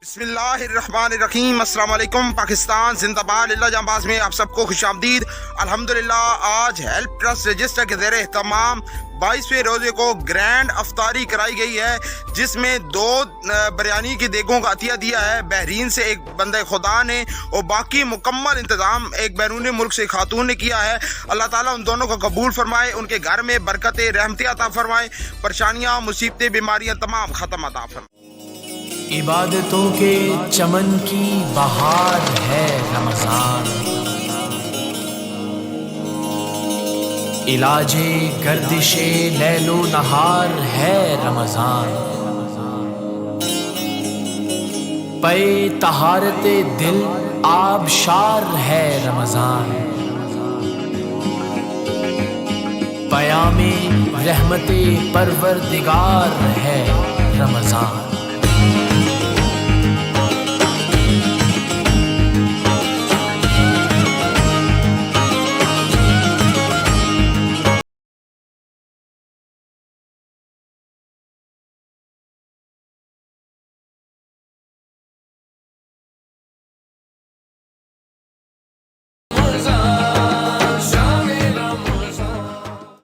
बिस्मिल्लाहिर्रहमानिर्रहीम। अस्सलाम वालेकुम। पाकिस्तान जिंदाबाद। अल्लाह जहांबाज में आप सबको खुशामदीद। अल्हम्दुलिल्लाह आज हेल्प ट्रस्ट रजिस्टर के ज़ेरे तमाम 22वें रोज़े को ग्रैंड अफ्तारी कराई गई है, जिसमें 2 बिरयानी की देगों का अतिया दिया है बहरीन से एक बंदे खुदा ने, और बाकी मुकम्मल इंतज़ाम एक बैरून मुल्क से खातून ने किया है। अल्लाह ताला उन दोनों को कबूल फरमाए, उनके घर में बरकतें रहमतें अता फरमाए, परेशानियाँ मुसीबतें बीमारियाँ तमाम ख़त्म अता फरमाए। इबादतों के चमन की बहार है रमजान, इलाजे गर्दिशे लैलो नहार है रमजान, पे तहारते दिल आबशार है रमजान, पयामे रहमते परवरदिगार है रमजान।